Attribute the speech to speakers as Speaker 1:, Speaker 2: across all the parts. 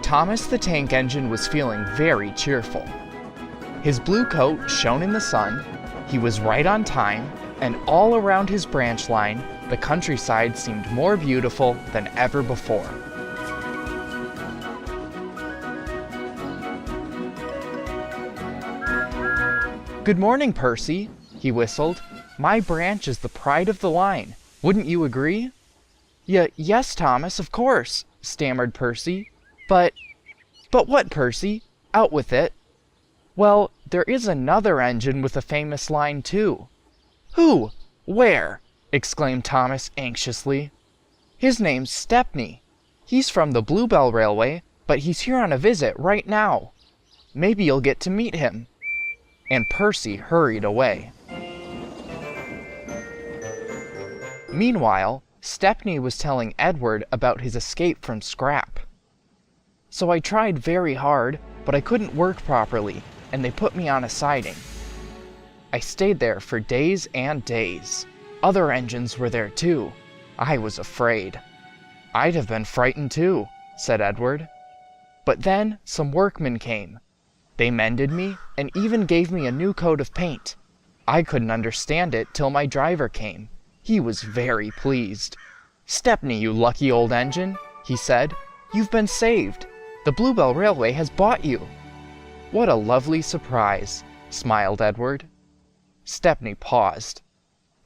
Speaker 1: Thomas the tank engine was feeling very cheerful. His blue coat shone in the sun, he was right on time, and all around his branch line, the countryside seemed more beautiful than ever before. "Good morning, Percy," he whistled. "My branch is the pride of the line. Wouldn't you agree?" Yes, Thomas, of course," stammered Percy. But what, Percy? Out with it." "Well, there is another engine with a famous line, too." "Who? Where?" exclaimed Thomas anxiously. "His name's Stepney. He's from the Bluebell Railway, but he's here on a visit right now. Maybe you'll get to meet him." And Percy hurried away. Meanwhile, Stepney was telling Edward about his escape from scrap. "So I tried very hard, but I couldn't work properly, and they put me on a siding. I stayed there for days and days. Other engines were there too. I was afraid." "I'd have been frightened too," said Edward. "But then some workmen came. They mended me and even gave me a new coat of paint. I couldn't understand it till my driver came. He was very pleased. 'Stepney, you lucky old engine,' he said. 'You've been saved. The Bluebell Railway has bought you.'" "What a lovely surprise," smiled Edward. Stepney paused.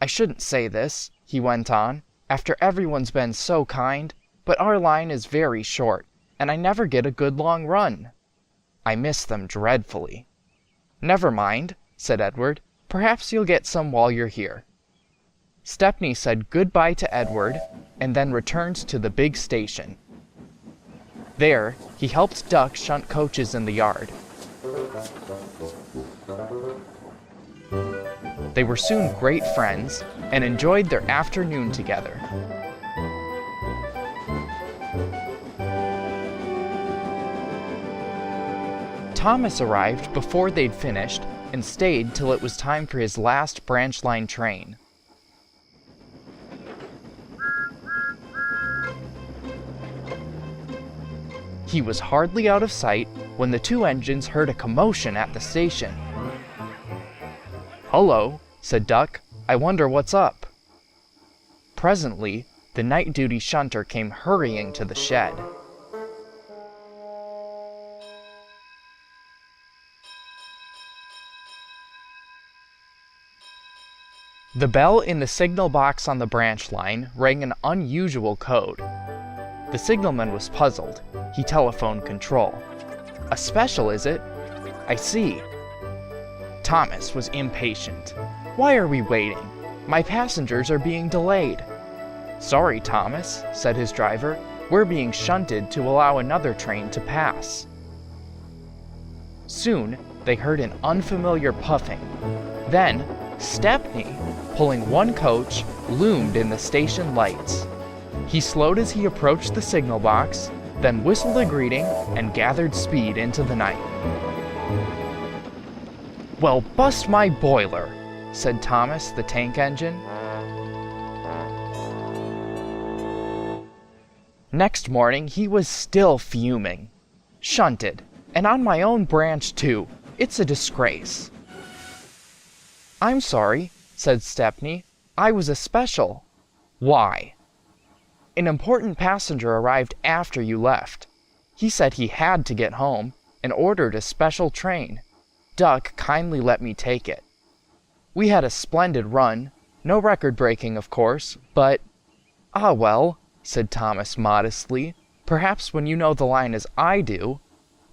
Speaker 1: "I shouldn't say this," he went on, "after everyone's been so kind, but our line is very short, and I never get a good long run. I miss them dreadfully." "Never mind," said Edward. "Perhaps you'll get some while you're here." Stepney said goodbye to Edward and then returned to the big station. There, he helped Duck shunt coaches in the yard. They were soon great friends and enjoyed their afternoon together. Thomas arrived before they'd finished and stayed till it was time for his last branch line train. He was hardly out of sight when the two engines heard a commotion at the station. "Hullo," said Duck. "I wonder what's up." Presently, the night duty shunter came hurrying to the shed. The bell in the signal box on the branch line rang an unusual code. The signalman was puzzled. He telephoned control. "A special, is it? I see." Thomas was impatient. "Why are we waiting? My passengers are being delayed." "Sorry, Thomas," said his driver. "We're being shunted to allow another train to pass." Soon, they heard an unfamiliar puffing. Then, Stepney, pulling one coach, loomed in the station lights. He slowed as he approached the signal box, then whistled a greeting and gathered speed into the night. "Well, bust my boiler," said Thomas the tank engine. Next morning he was still fuming. "Shunted, and on my own branch too. It's a disgrace." "I'm sorry," said Stepney. "I was a special." "Why?" "An important passenger arrived after you left. He said he had to get home and ordered a special train. Duck kindly let me take it. We had a splendid run, no record-breaking, of course, but—" "Ah, well," said Thomas modestly, "perhaps when you know the line as I do—"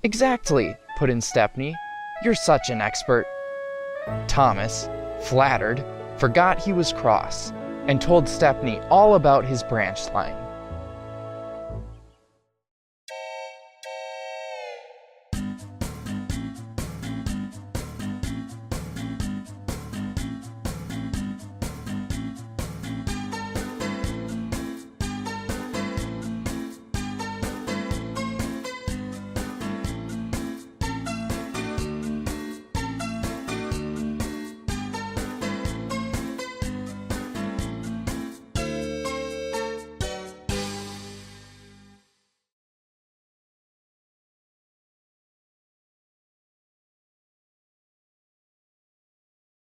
Speaker 1: "Exactly," put in Stepney. "You're such an expert." Thomas, flattered, forgot he was cross, and told Stepney all about his branch line.